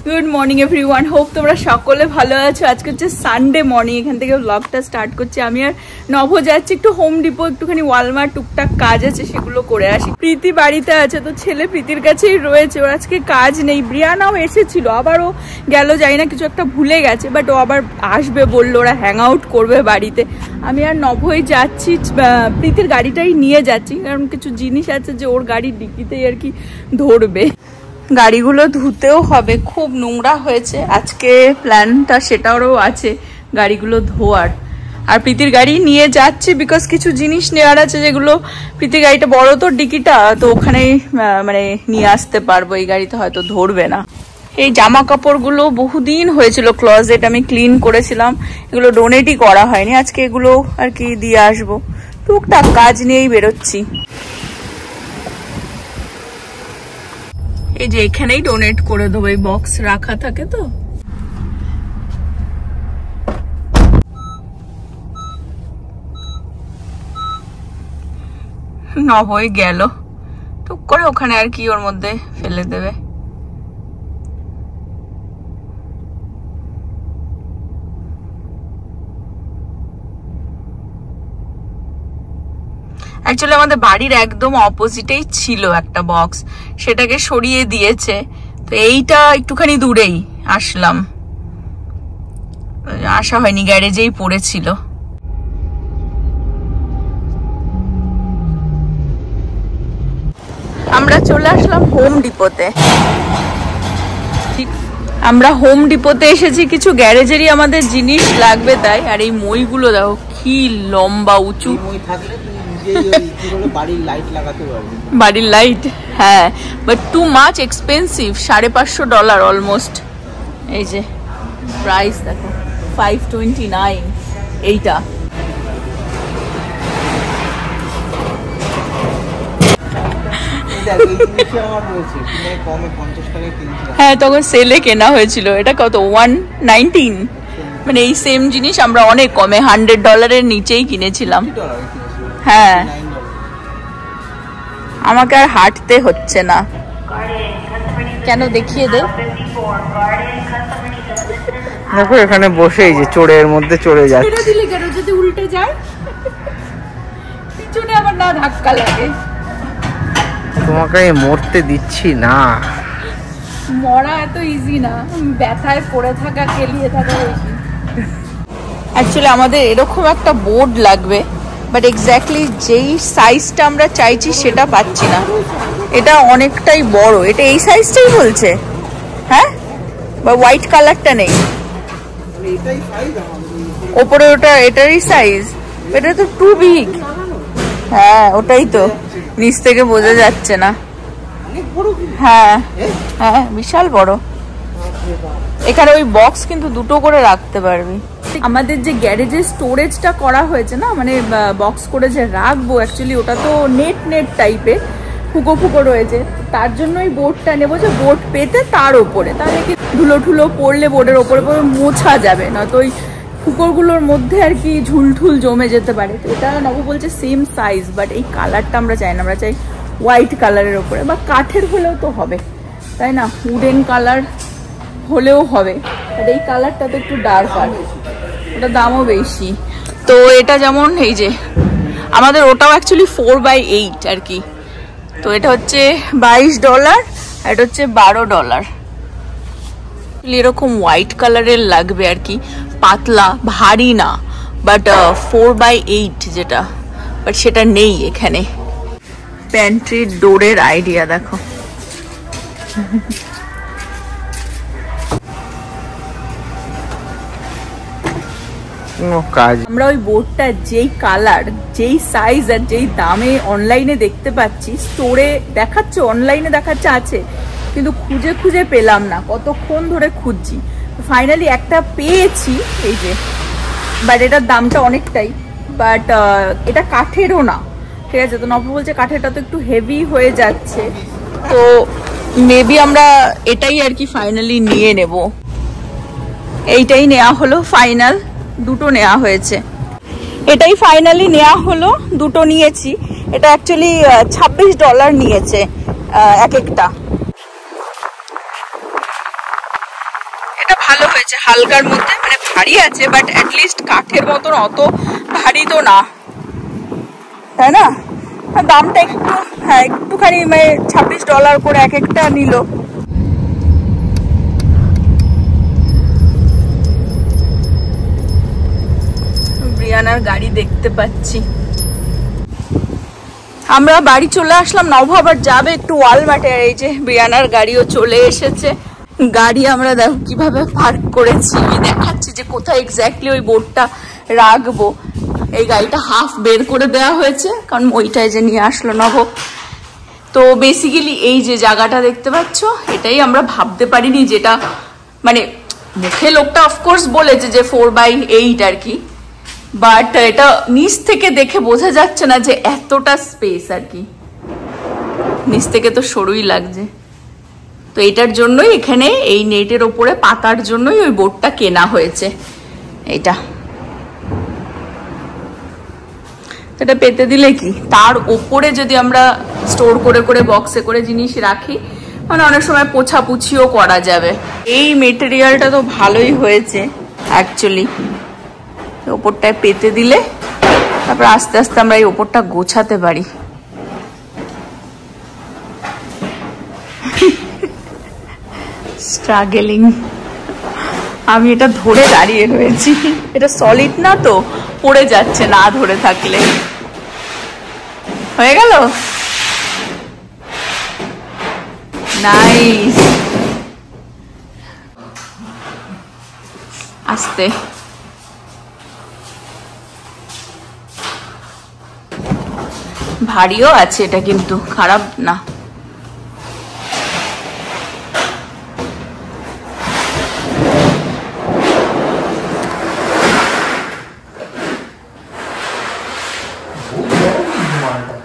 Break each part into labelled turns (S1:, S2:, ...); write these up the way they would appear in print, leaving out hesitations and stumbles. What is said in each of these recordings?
S1: Good morning everyone, hope তোমরা সকলে ভালো আছো। আজকে হচ্ছে সানডে মর্নিং, এখান থেকে ব্লগটা স্টার্ট করছি। আমি আর নভ যাচ্ছি একটু হোম ডিপো, একটুখানি ওয়ালমার্ট, টুকটাক কাজ আছে সেগুলো করে আসি। প্রীতি বাড়িতে আছে, তো ছেলে প্রীতির কাছেই রয়েছে, ওর আজকে কাজ নেই। ব্রিয়ানাও এসেছিল, আবার ও গেল, যাই না কিছু একটা ভুলে গেছে, বাট ও আবার আসবে বললো, ওরা হ্যাং আউট করবে বাড়িতে। আমি আর নভই যাচ্ছি, প্রীতির গাড়িটাই নিয়ে যাচ্ছি, কারণ কিছু জিনিস আছে যে ওর গাড়ির ডিকিতেই আর কি ধরবে। গাড়িগুলো ধুতেও হবে, খুব নোংরা হয়েছে আজকে, প্ল্যানটা সেটারও আছে গাড়িগুলো ধোয়ার। আর প্রীতির গাড়ি নিয়ে যাচ্ছি বিকজ কিছু জিনিস নেওয়ার আছে, যেগুলো প্রীতির গাড়িটা বড় তো ডিকিটা, তো ওখানেই মানে নিয়ে আসতে পারবো, এই গাড়িতে হয়তো ধরবে না। এই জামা কাপড়গুলো বহুদিন হয়েছিল ক্লজেট, আমি ক্লিন করেছিলাম, এগুলো ডোনেটই করা হয়নি, আজকে এগুলো আর কি দিয়ে আসবো। টুকটাক কাজ নিয়েই বেরোচ্ছি। এই যে এখানেই ডোনেট করে দেবো, এই বক্স রাখা থাকে তো। নবই গেল, টুক করে ওখানে আর কি ওর মধ্যে ফেলে দেবে। অ্যাকচুয়ালি আমাদের বাড়ির একদম অপোজিটেই ছিল একটা বক্স, সেটাকে সরিয়ে দিয়েছে, তো এইটা একটুখানি দূরেই আসলাম, আসা হয়নি, গ্যারেজেই পড়েছিল। আমরা চলে আসলাম হোম ডিপোতে। আমরা হোম ডিপোতে এসেছি, কিছু গ্যারেজেরই আমাদের জিনিস লাগবে তাই। আর এই মইগুলো দেখো কি লম্বা উঁচু, বাড়ির লাইট, হ্যাঁ, but too much expensive, $550 almost. এই যে প্রাইস দেখো, 529 এইটা। হ্যাঁ, তখন সেলে কেনা হয়েছিল, এটা কত 119, মানে এই সেম জিনিস আমরা অনেক কমে $100 নিচেই কিনেছিলাম। হ্যাঁ, আমাকে আর হাঁটতে হচ্ছে না, কেন দেখিয়ে দে।
S2: দেখো এখানে বসে এই যে চোরের মধ্যে চড়ে যাচ্ছে।
S1: দিলে কেন, যদি উল্টে যায় পিছনে আবার না ধাক্কা লাগে।
S2: তোমাকে মরতে দিচ্ছি না,
S1: মরা এত ইজি না, ব্যথায় পড়ে থাকা, কেলিয়ে থাকা বেশি। অ্যাকচুয়ালি আমাদের এরকম একটা বোর্ড লাগবে, বাট এক্স্যাক্টলি যেই সাইজটা আমরা চাইছি সেটা পাচ্ছি না। এটা অনেকটাই বড়, এটা এই সাইজটাই বলছে, হ্যাঁ, বা হোয়াইট কালারটা নেই ওপরে, ওটা এটারই সাইজ, এটা তো টু বিগ। হ্যাঁ ওটাই তো, নিচ থেকে বোঝা যাচ্ছে না। হ্যাঁ হ্যাঁ, বিশাল বড়। এখানে ওই বক্স কিন্তু দুটো করে রাখতে পারবি। আমাদের যে গ্যারেজের স্টোরেজটা করা হয়েছে না, মানে বক্স করে যে রাখবো, অ্যাকচুয়ালি ওটা তো নেট টাইপের, ফুকো ফুকো রয়েছে, তার জন্যই বোর্ডটা নেবো, যে বোর্ড পেতে তার ওপরে, তাহলে কি ধুলো ঠুলো পড়লে বোর্ডের ওপরে মোছা যাবে না, তো ওই ফুকোগুলোর মধ্যে আর কি ঝুলঠুল জমে যেতে পারে। তো এটা নব বলছে সেম সাইজ, বাট এই কালারটা আমরা চাই না, আমরা চাই হোয়াইট কালারের ওপরে, বা কাঠের হলেও তো হবে তাই না, উডেন কালার হলেও হবে, বাট এই কালারটা তো একটু ডার্ক, আর ওটা দামও বেশি। তো এটা যেমন এই যে আমাদের ওটাও অ্যাকচুয়ালি 4/8 আর কি, তো এটা হচ্ছে $22 আর এটা হচ্ছে $12। এরকম হোয়াইট কালারের লাগবে আর কি, পাতলা, ভারী না, বাট 4/8 যেটা, বাট সেটা নেই এখানে। প্যান্ট্রির ডোরের আইডিয়া দেখো, আমরা ওই বোর্ডটা যেই কালার, যেই সাইজ আর যেই দামে অনলাইনে দেখতে পাচ্ছি, স্টোরে দেখাচ্ছে, অনলাইনে দেখাচ্ছে আছে, কিন্তু খুঁজে খুঁজে পেলাম না, কতক্ষণ ধরে খুঁজছি, ফাইনালি একটা পেয়েছি এই যে, বাট এটার দামটা অনেকটাই, বাট এটা কাঠেরও না, ঠিক আছে। তো নব বলছে কাঠেরটা তো একটু হেভি হয়ে যাচ্ছে, তো মেবি আমরা এটাই আর কি ফাইনালি নিয়ে নেব। এইটাই নেওয়া হলো ফাইনাল, দুটো নেওয়া হয়েছে, এটাই ফাইনালি নেওয়া হলো, দুটো নিয়েছি। এটা অ্যাকচুয়ালি $26 নিয়েছে এক একটা। এটা ভালো হয়েছে, হালকার মধ্যে, মানে ভারী আছে বাট অ্যাটলিস্ট কাঠের মতন অত ভারী তো না, তাই না? দামটা একটু, হ্যাঁ একটুখানি মানে $26 করে এক একটা নিল। ব্রিয়ানার গাড়ি দেখতে পাচ্ছি। আমরা বাড়ি চলে আসলাম, নভ আবার যাবে একটু ওয়ালমার্টে। এই যে ব্রিয়ানার গাড়িও চলে এসেছে। গাড়ি আমরা দেখো কিভাবে পার্ক করেছি, আমি দেখাচ্ছি যে কোথায় এক্স্যাক্টলি ওই বোর্ডটা রাখবো। এই গাড়িটা হাফ বের করে দেওয়া হয়েছে কারণ ওইটাই যে নিয়ে আসলো নভ। তো বেসিক্যালি এই যে জায়গাটা দেখতে পাচ্ছ, এটাই আমরা ভাবতে পারিনি, যেটা মানে মুখে লোকটা অফকোর্স বলেছে যে 4x8 আর কি, বাট এটা নিচ থেকে দেখে বোঝা যাচ্ছে না যে এতটা স্পেস আর কি, নিচ থেকে তো সরুই লাগছে। তো এটার জন্যই এখানে এই নেটের ওপরে পাতার জন্যই ওই বোর্ডটা কেনা হয়েছে। এটা এটা পেতে দিলে কি তার ওপরে যদি আমরা স্টোর করে করে বক্সে করে জিনিস রাখি, মানে অনেক সময় পোছাপুছিও করা যাবে। এই মেটেরিয়ালটা তো ভালোই হয়েছে অ্যাকচুয়ালি, ওপরটায় পেতে দিলে তারপর আস্তে আস্তে আমরা এই ওপরটা গোছাতে পারি। স্ট্রাগলিং, আমি এটা ধরে দাঁড়িয়ে রয়েছি, এটা সলিড না তো পড়ে যাচ্ছে না ধরে থাকলে। হয়ে গেল, নাইস। আস্তে ভারীও আছে এটা, কিন্তু খারাপ না।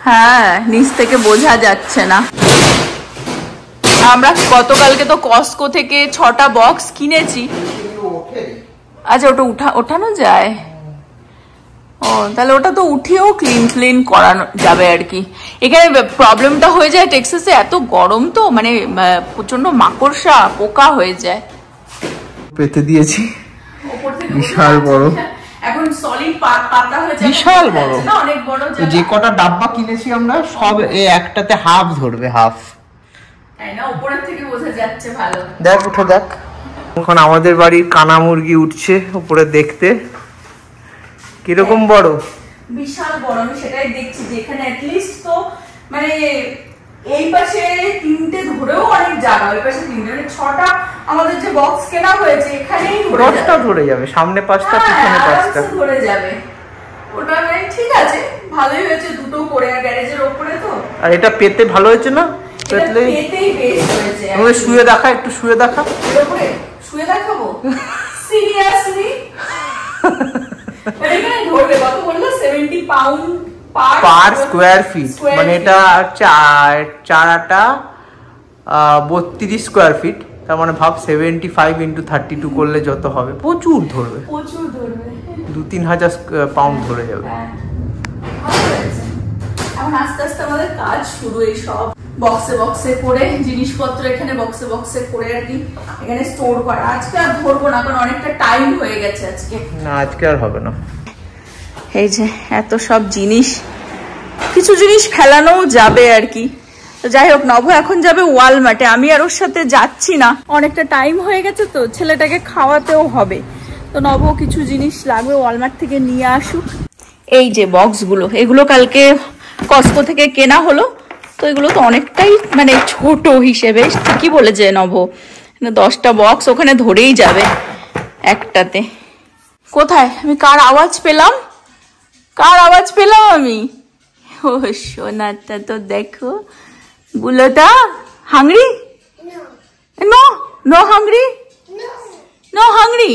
S1: হ্যাঁ নিচ থেকে বোঝা যাচ্ছে না। আমরা গতকালকে তো কস্কো থেকে 6টা বক্স কিনেছি। আচ্ছা ওটা ওঠানো যায়? ও তাহলে ওটা তো উঠিয়েও ক্লিন করানো যাবে আর কি। এখানে প্রবলেমটা হয়ে যায় টেক্সাসে এত গরম তো, মানে প্রচন্ড মাকড়সা পোকা হয়ে যায়।
S2: পেতে দিয়েছি, বিশাল বড়,
S1: এখন সলিড পাতা হয়ে যায়,
S2: বিশাল বড়,
S1: অনেক বড়।
S2: যে কটা ডাব্বা কিনেছি আমরা সব এই একটাতে হাফ ধরবে, হাফ।
S1: তাই না, উপরের থেকে বোঝা যাচ্ছে ভালো।
S2: দেখ উঠে দেখ। এখন আমাদের বাড়ির কানা মুরগি উঠছে উপরে দেখতে, কিরকম বড়,
S1: বিশাল বড়। আমি সেটাই দেখছি যে এখানে অ্যাটলিস্ট তো মানে এই পাশে 3টে ধরেও অনেক জায়গা, ওই পাশে 3টে, মানে 6টা আমাদের যে বক্স কেনা হয়েছে এখানেই
S2: 10টা ধরে যাবে, সামনে 5টা পিছনে 5টা
S1: ধরে যাবে। ওটা ঠিক আছে, ভালোই হয়েছে দুটো করে, গ্যারেজের উপরে তো।
S2: আর এটা পেতে ভালো হয়েছে না?
S1: পেতেই বেস্ট হয়েছে।
S2: তুমি শুয়ে দেখা, একটু শুয়ে দেখা।
S1: এর উপরে শুয়ে দেখাবো? সিরিয়াসলি? এখানে ধরবে কত বললো? 70 পাউন্ড পার
S2: স্কোয়ার ফিট, মানে এটা 4 32 স্কোয়ার ফিট, তার মানে ভাব 75 × 32 করলে যত হবে, প্রচুর ধরবে, 2-3 হাজার পাউন্ড ধরে যাবে।
S1: এখন আস্তে আস্তে আমাদের কাজ শুরু, এই সব বক্সে করে জিনিসপত্র এখানে বক্সে করে আর কি এখানে স্টোর করা। আজকে আর ধরবো না কারণ অনেকটা টাইম হয়ে গেছে আজকে।
S2: না আজকে আর হবে না।
S1: এই যে এত সব জিনিস, কিছু জিনিস ফেলানোও যাবে আর কি। তো যাই হোক, নভ এখন যাবে ওয়ালমার্টে, আমি আর ওর সাথে যাচ্ছি না, অনেকটা টাইম হয়ে গেছে তো, ছেলেটাকে খাওয়াতেও হবে। তো নভ কিছু জিনিস লাগবে ওয়ালমার্ট থেকে নিয়ে আসুক। এই যে বক্সগুলো, এগুলো কালকে কস্কো থেকে কেনা হলো, তো এগুলো তো অনেকটাই মানে ছোট হিসেবে, ঠিকই বলেছে নভ, 10টা বক্স ওখানে ধরেই যাবে একটাতে। কোথায় আমি কার আওয়াজ পেলাম? আমি? ও সোনাটা তো দেখো, বুলোটা hungry? No hungry, no hungry.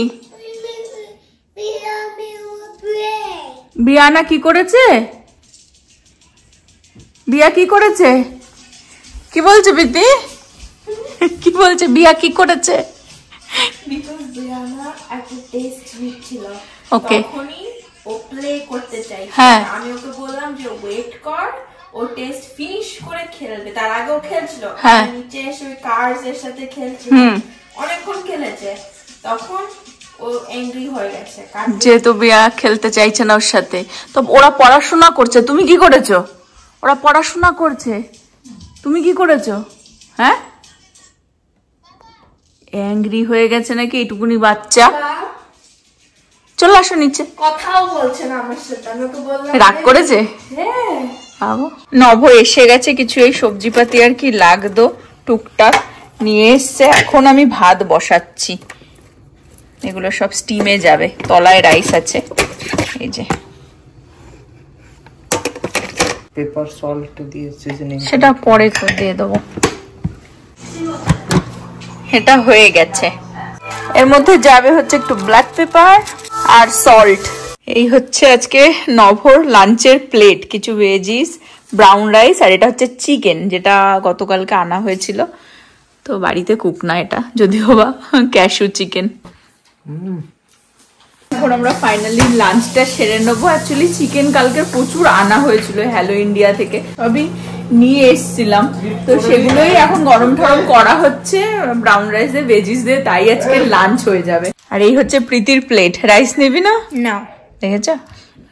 S1: বিয়ানা কি করেছে? বিয়া কি করেছে? কি বলছে প্রীতি? কি বলছে বিয়া কি করেছে? ওকে
S3: ও প্লে করতে চাই,
S1: হ্যাঁ
S3: আমি ওকে বললাম যে ওয়েট কর, ও টেস্ট ফিনিশ করে খেলবে। তার আগেও খেলছিল,
S1: হ্যাঁ
S3: নিচে এসে ওই কার্ডস এর সাথে খেলছিল, অনেকক্ষণ খেলেছে, তখন ও অ্যাংরি হয়ে গেছে।
S1: যেহেতু বিয়া খেলতে চাইছে না ওর সাথে, তো ওরা পড়াশোনা করছে, তুমি কি করেছো? ওরা পড়াশোনা করছে, তুমি কি করেছো? হ্যাঁ, অ্যাংরি হয়ে গেছে নাকি এইটুকুনি বাচ্চা? চলে আসো নিচে।
S3: কথাও বলছে না আমার সাথে, আমি ওকে বললাম
S1: রাগ করেছে?
S3: হ্যাঁ।
S1: নভ এসে গেছে, কিছু এই সবজিপাতি আর কি লাগতো টুকটাক নিয়ে এসছে। এখন আমি ভাত বসাচ্ছি, এগুলো সব স্টিমে যাবে। তলায় রাইস আছে, এই যে
S2: পেপার সল্ট দিয়ে সিজনিং,
S1: সেটা পরে দিয়ে দেবো। এটা হয়ে গেছে, এর মধ্যে যাবে হচ্ছে একটু ব্ল্যাক পেপার আর সল্ট। এই হচ্ছে আজকে নভর লাঞ্চের প্লেট, কিছু ভেজিস, ব্রাউন রাইস, আর এটা হচ্ছে চিকেন, যেটা গতকালকে আনা হয়েছিল। তো বাড়িতে কুক না এটা, যদিও বা ক্যাশু চিকেন। এখন আমরা ফাইনালি লাঞ্চটা সেরে নেবো। অ্যাকচুয়ালি চিকেন কালকে প্রচুর আনা হয়েছিল হ্যালো ইন্ডিয়া থেকে, আমি নিয়ে এসছিলাম, তো সেগুলোই এখন গরম ঠরম করা হচ্ছে ব্রাউন রাইস দিয়ে ভেজিস দিয়ে, তাই আজকে লাঞ্চ হয়ে যাবে। আর এই হচ্ছে প্রীতির প্লেট। রাইস নিবি না?
S3: না,
S1: দেখেছ,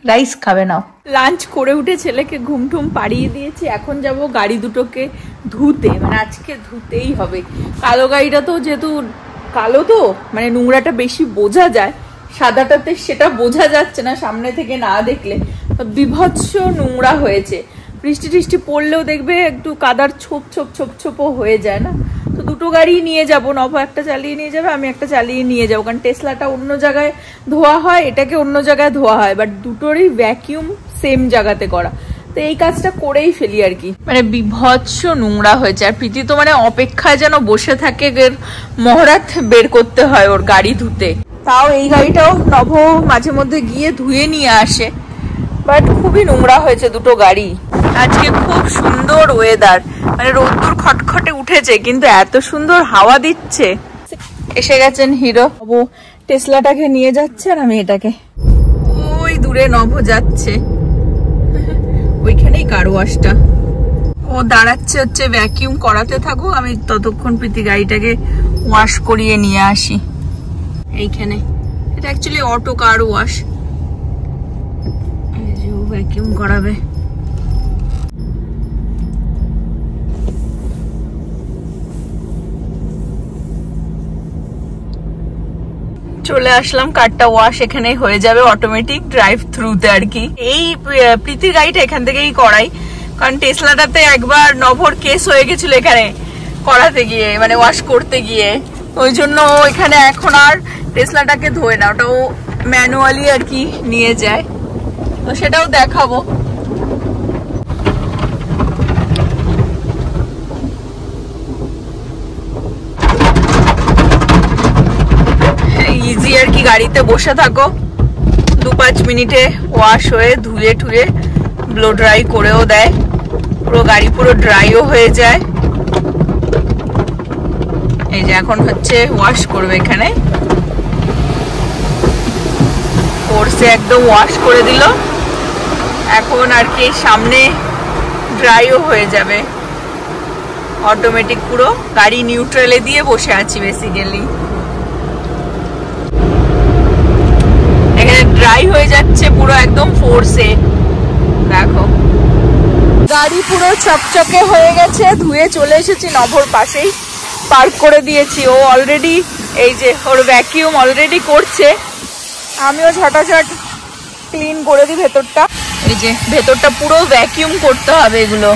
S1: রাইস খাবে না। লাঞ্চ করে উঠে ছেলেকে ঘুম টুম পাড়িয়ে দিয়েছি, এখন যাব গাড়ি দুটোকে ধুতে, মানে আজকে ধুতেই হবে। কালো গাড়িটা তো যেহেতু কালো, তো মানে নোংরাটা বেশি বোঝা যায়, সাদাটাতে সেটা বোঝা যাচ্ছে না সামনে থেকে না দেখলে। বিভৎস নোংরা হয়েছে, বৃষ্টি টিষ্টি পড়লেও দেখবে একটু কাদার ছোপ ছোপ ছোপ ছোপও হয়ে যায় না। তো দুটো গাড়ি নিয়ে যাব, নভ একটা চালিয়ে নিয়ে যাবে, আমি একটা চালিয়ে নিয়ে যাবো, কারণ টেসলাটা অন্য জায়গায় ধোয়া হয়, এটাকে অন্য জায়গায় ধোয়া হয়, বাট দুটোরই ভ্যাকিউম সেম জায়গাতে করা, তো এই কাজটা করেই ফেলি আর কি। মানে বিভৎস নোংরা হয়েছে, আর প্রীতি তো মানে অপেক্ষায় যেন বসে থাকে, মহরাত বের করতে হয় ওর গাড়ি ধুতে। তাও এই গাড়িটাও নভ মাঝে মধ্যে গিয়ে ধুয়ে নিয়ে আসে, বাট খুবই নোংরা হয়েছে দুটো গাড়ি। আজকে খুব সুন্দর ওয়েদার, মানে রোদ্দুর খটখটে উঠেছে, কিন্তু এত সুন্দর হাওয়া দিচ্ছে। এসে গেছেন হিরো, ও টেসলাটাকে নিয়ে যাচ্ছে, আর আমি এটাকে, ওই দূরে নভ যাচ্ছে, ওইখানেই কার ওয়াশটা। ও দাঁড়াচ্ছে হচ্ছে ভ্যাকিউম করাতে থাকুক, আমি ততক্ষণ প্রীতি গাড়িটাকে ওয়াশ করিয়ে নিয়ে আসি। এইখানে এটা actually auto car wash, vacuum করাবে। চলে আসলাম, কারটা ওয়াশ এখানেই হয়ে যাবে অটোমেটিক ড্রাইভ থ্রুতে আর কি। এই প্রীতির গাড়িটা এখান থেকেই করাই, কারণ টেসলাটাতে একবার নভর কেস হয়ে গেছিল এখানে করাতে গিয়ে, মানে ওয়াশ করতে গিয়ে, ওই জন্য এখানে এখন আর টেসলাটাকে ধোয় না, ওটা ও ম্যানুয়ালি আর কি নিয়ে যায়, তো সেটাও দেখাবো। ইজি আর কি, গাড়িতে বসে থাকো, 2-5 মিনিটে ওয়াশ হয়ে ধুয়ে টুয়ে ব্লো ড্রাই করেও দেয়, পুরো গাড়ি পুরো ড্রাইও হয়ে যায়। এই যে এখন হচ্ছে ওয়াশ করবে, এখানে কোর্সে একদম ওয়াশ করে দিল, এখন আর কি সামনে ড্রাইও হয়ে যাবে অটোমেটিক। পুরো গাড়ি নিউট্রালে দিয়ে বসে আছি বেসিক্যালি, এখানে ড্রাই হয়ে যাচ্ছে পুরো একদম ফোর্সে। দেখো গাড়ি পুরো চকচকে হয়ে গেছে, ধুয়ে চলে এসেছি নভর পাশেই পার্ক করে দিয়েছি। ও অলরেডি এই যে ওর ভ্যাকিউম অলরেডি করছে, আমিও ঝটাঝট ক্লিন করে দিই ভেতরটা। এই যে ভেতরটা পুরো ভ্যাকিউম করতে হবে এগুলো।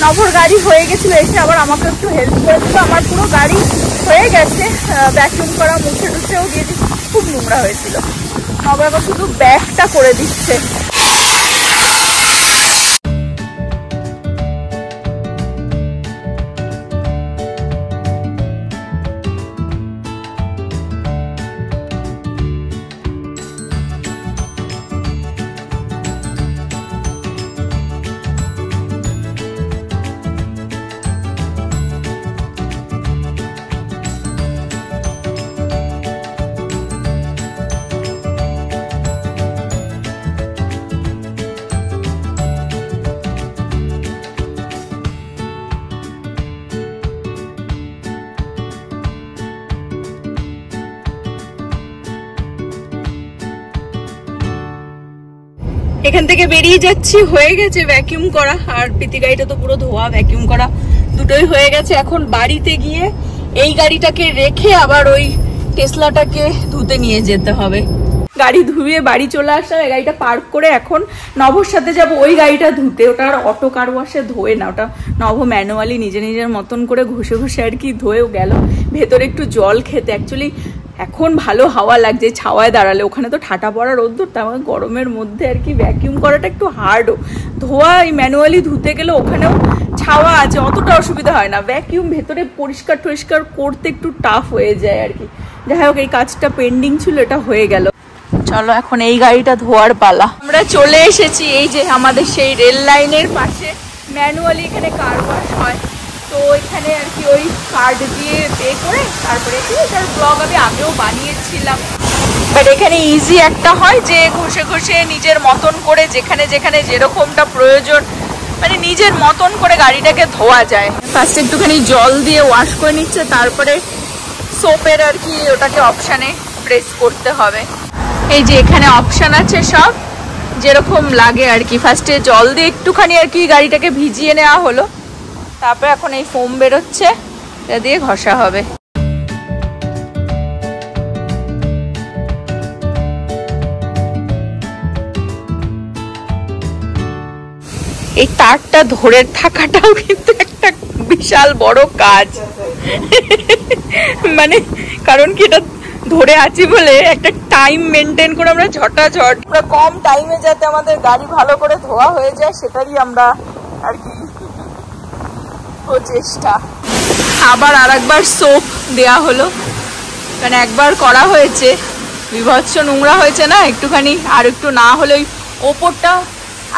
S1: নভর গাড়ি হয়ে গেছিল, এসে আবার আমাকে একটু হেল্প করেছিল, আমার পুরো গাড়ি হয়ে গেছে ভ্যাকিউম করা, মুছে টুছেও দিয়ে দিচ্ছি, খুব নোংরা হয়েছিল। নভর আবার শুধু ব্যাগটা করে দিচ্ছে। এখান থেকে বেরিয়ে যাচ্ছি, হয়ে গেছে ভ্যাকিউম করা, আর প্রীতি গাড়িটা তো পুরো ধোয়া, ভ্যাকিউম করা দুটোই হয়ে গেছে। এখন বাড়িতে গিয়ে এই গাড়িটাকে রেখে আবার ওই টেসলাটাকে ধুতে নিয়ে যেতে হবে। গাড়ি ধুয়ে বাড়ি চলে আসলাম, এই গাড়িটা পার্ক করে এখন নভর সাথে যাব ওই গাড়িটা ধুতে। ওটা আর অটো কার ওয়াশে ধোয়ে না, ওটা নভ ম্যানুয়ালি নিজের মতন করে ঘষে ঘষে আর কি ধুয়েও গেল। ভেতরে একটু জল খেতে, অ্যাকচুয়ালি এখন ভালো হাওয়া লাগছে ছাওয়ায় দাঁড়ালে, ওখানে তো ঠাটা পড়া রোদ্দুর, তার গরমের মধ্যে আর কি ভ্যাকিউম করাটা একটু হার্ডও। ধোয়া এই ম্যানুয়ালি ধুতে গেলে ওখানেও ছাওয়া আছে, অতটা অসুবিধা হয় না। ভ্যাকিউম ভেতরে পরিষ্কার টরিষ্কার করতে একটু টাফ হয়ে যায় আর কি। যাই হোক, এই কাজটা পেন্ডিং ছিল, এটা হয়ে গেল। চলো এখন এই গাড়িটা ধোয়ার পালা। আমরা চলে এসেছি এই যে আমাদের সেই রেল লাইনের পাশে, ম্যানুয়ালি এখানে কার ওয়াশ হয়। তো এখানে আর কি ওই কার্ড দিয়ে পে করে তারপরে এটার ব্লগ আমি আগেও বানিয়েছিলাম, বাট এখানে ইজি একটা হয় যে ঘষে ঘষে নিজের মতন করে যেখানে যেখানে যেরকমটা প্রয়োজন মানে নিজের মতন করে গাড়িটাকে ধোয়া যায়। ফার্স্ট একটুখানি জল দিয়ে ওয়াশ করে নিচ্ছে, তারপরে সোপের আর কি ওটাকে অপশানে প্রেস করতে হবে। এই যে এখানে অপশান আছে সব যেরকম লাগে আর কি। ফার্স্টে জল দিয়ে একটুখানি আর কি গাড়িটাকে ভিজিয়ে নেওয়া হলো, তারপরে এখন এই ফোম বেরোচ্ছে, এটা দিয়ে ঘষা হবে। এই তারটা ধরে থাকাটাও কিন্তু একটা বিশাল বড় কাজ মানে কারণ কি এটা ধরে আছি বলে একটা টাইম মেনটেন করে আমরা ঝটাঝট পুরো কম টাইমে যাতে আমাদের গাড়ি ভালো করে ধোয়া হয়ে যায় সেটারই আমরা আর কি চেষ্টা। আবার আরেকবার সোপ দেয়া হলো, কারণ একবার করা হয়েছে বিভৎস নোংরা হয়েছে না একটুখানি, আর একটু না হলে ওই ওপরটা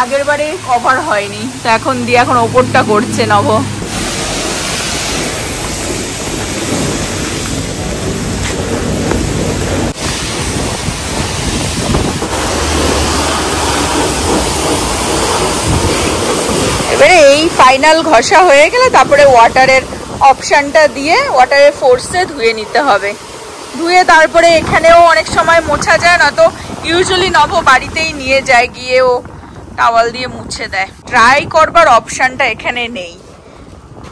S1: আগের বারে কভার হয়নি, তো এখন দিয়ে এখন ওপরটা করছে নভ। এবারে এই ফাইনাল ঘষা হয়ে গেলে তারপরে ওয়াটারের অপশনটা দিয়ে ওয়াটারের ফোর্সে ধুয়ে নিতে হবে। ধুয়ে তারপরে এখানেও অনেক সময় মোছা যায় না, তো ইউজুয়ালি নভ বাড়িতেই নিয়ে যায়, গিয়েও টাওয়াল দিয়ে মুছে দেয়। ড্রাই করবার অপশনটা এখানে নেই,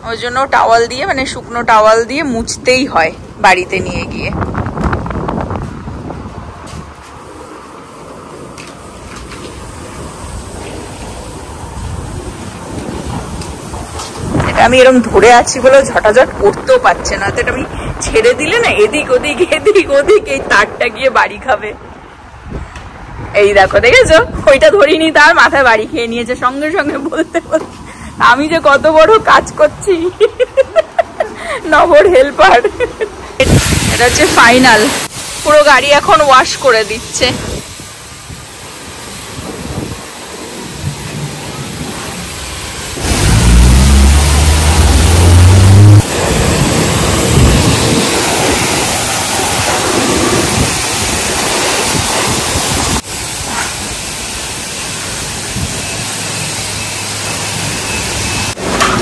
S1: ওই জন্য টাওয়াল দিয়ে মানে শুকনো টাওয়াল দিয়ে মুছতেই হয় বাড়িতে নিয়ে গিয়ে। আমি এরকম ধরে আছি বলে ঝটাঝট করতেও পারছে না, তো এটা আমি ছেড়ে দিলে না এদিক ওদিক এই তারটা গিয়ে বাড়ি খাবে। এই দেখো দেখেছো, ওইটা ধরিনি তার মাথায় বাড়ি খেয়ে নিয়েছে সঙ্গে সঙ্গে বলতে বলতে। আমি যে কত বড় কাজ করছি নভর হেল্পার। এটা হচ্ছে ফাইনাল, পুরো গাড়ি এখন ওয়াশ করে দিচ্ছে।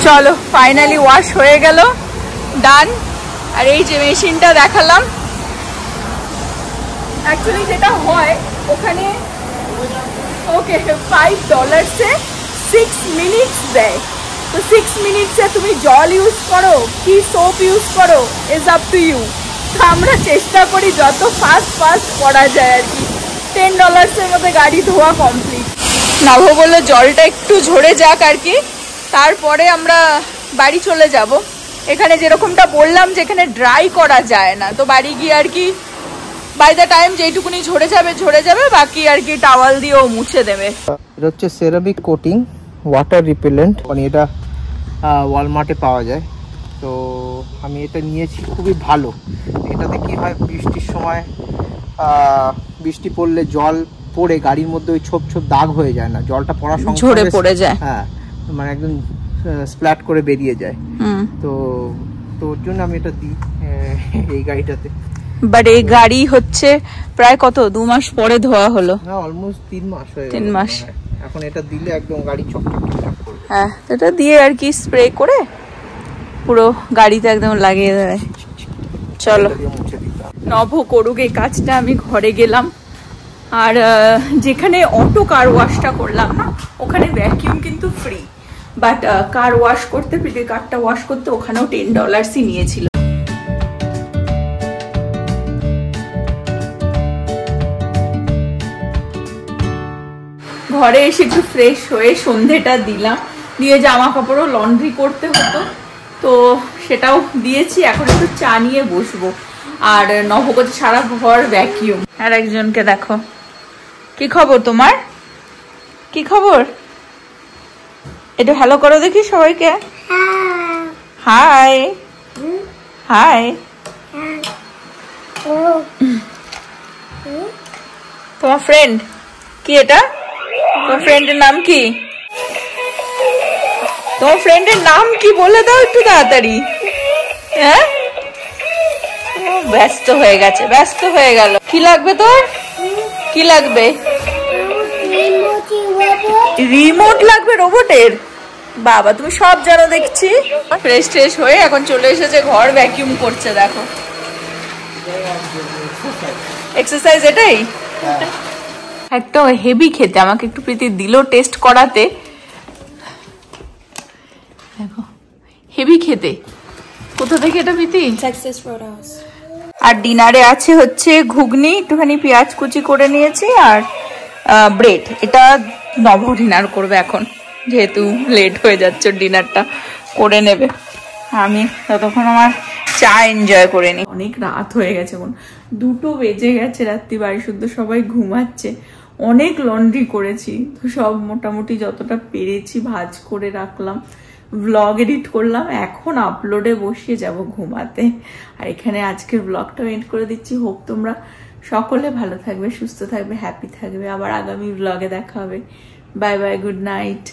S1: চলো ফাইনালি ওয়াশ হয়ে গেল, ডান। আর এই যে মেশিনটা দেখালাম, অ্যাকচুয়ালি যেটা হয় ওখানে ওকে $5 6 মিনিটস দেয়, তো 6 মিনিটসে তুমি জল ইউজ করো কি সোপ ইউজ করো ইজ আপ টু ইউ। আমরা চেষ্টা করি যত ফাস্ট করা যায় আর কি। $10 মধ্যে গাড়ি ধোয়া কমপ্লিট। নভ বললো জলটা একটু ঝরে যাক আর কি, তারপরে আমরা বাড়ি চলে যাব। এখানে যেরকমটা বললাম যে এখানে ড্রাই করা যায় না, তো বাড়ি গিয়ে আর কি বাই দ্য টাইম যেইটুকুনি ঝরে যাবে বাকি আর কি টাওয়াল দিয়েও মুছে দেবে।
S2: এটা হচ্ছে সেরামিক কোটিং ওয়াটার রিপেলেন্ট, মানে এটা ওয়ালমার্টে পাওয়া যায়। তো আমি এটা নিয়েছি, খুবই ভালো। এটাতে কি হয় বৃষ্টির সময় বৃষ্টি পড়লে জল পড়ে গাড়ির মধ্যে ওই ছোপ ছোপ দাগ হয়ে যায় না, জলটা পড়ার সঙ্গে ঝরে পড়ে যায়, হ্যাঁ মানে একদম স্প্ল্যাট করে বেরিয়ে যায়। তো ওর জন্য আমি এটা দিই এই গাড়িটাতে।
S1: বাট এই গাড়ি হচ্ছে প্রায় কত 2 মাস পরে ধোয়া হলো
S2: না, অলমোস্ট 3 মাস হয়ে গেল।
S1: 3 মাস
S2: এখন এটা দিলে একদম গাড়ি চকচক করবে।
S1: হ্যাঁ, এটা দিয়ে আর কি স্প্রে করে পুরো গাড়িতে একদম লাগিয়ে দেয়। চলো নভ করুক এই কাজটা, আমি ঘরে গেলাম। আর যেখানে অটো কার ওয়াশটা করলাম না, ওখানে ভ্যাকিউম কিন্তু ফ্রি, বাট কার ওয়াশ করতে, পিঠের কারটা ওয়াশ করতে ওখানেও $10 নিয়েছিল। ঘরে এসে একটু ফ্রেশ হয়ে সন্ধেটা দিলাম, দিয়ে জামা কাপড়ও লন্ড্রি করতে হতো, তো সেটাও দিয়েছি। এখন একটু চা নিয়ে বসবো। আর নবগত সারা ঘর ভ্যাকিউম। আর একজনকে দেখো, কি খবর তোমার, কি খবর? এটা ভালো করো দেখি সবাইকে। High high. তোমার ফ্রেন্ড কি? এটা তোমার ফ্রেন্ডের নাম কি? তোমার ফ্রেন্ডের নাম কি বলে দাও একটু তাড়াতাড়ি। হ্যাঁ, ব্যস্ত হয়ে গেছে, ব্যস্ত হয়ে গেল। কি লাগবে তোর, কি লাগবে? রিমোট লাগবে রোবটের? বাবা তুমি সব জানো দেখছি। ফ্রেশ ট্রেশ হয়ে এখন চলে এসেছে, ঘর ভ্যাকিউম করছে। দেখো এক্সারসাইজ এটাই। একটা হেভি খেতে, আমাকে একটু প্রীতি দিল টেস্ট করাতে। দেখো হেভি খেতে। কোথা থেকে এটা প্রীতি?
S3: Texas Roadhouse।
S1: আর ডিনারে আছে হচ্ছে ঘুগনি, একটুখানি পেঁয়াজ কুচি করে নিয়েছি, আর ব্রেড। এটা নব ডিনার করবে এখন, যেহেতু লেট হয়ে যাচ্ছে, ডিনারটা করে নেবে। আমি ততক্ষণ আমার চা এনজয় করে নি। অনেক রাত হয়ে গেছে, এখন 2টো বেজে গেছে রাত্রি, বাড়ি শুদ্ধ সবাই ঘুমাচ্ছে। অনেক লন্ড্রি করেছি, তো সব মোটামুটি যতটা পেরেছি ভাঁজ করে রাখলাম। ব্লগ এডিট করলাম, এখন আপলোডে বসিয়ে যাব ঘুমাতে। আর এখানে আজকের ব্লগটা এন্ড করে দিচ্ছি। হোপ তোমরা সকলে ভালো থাকবে, সুস্থ থাকবে, হ্যাপি থাকবে। আবার আগামী ব্লগে দেখা হবে। Bye bye, good night.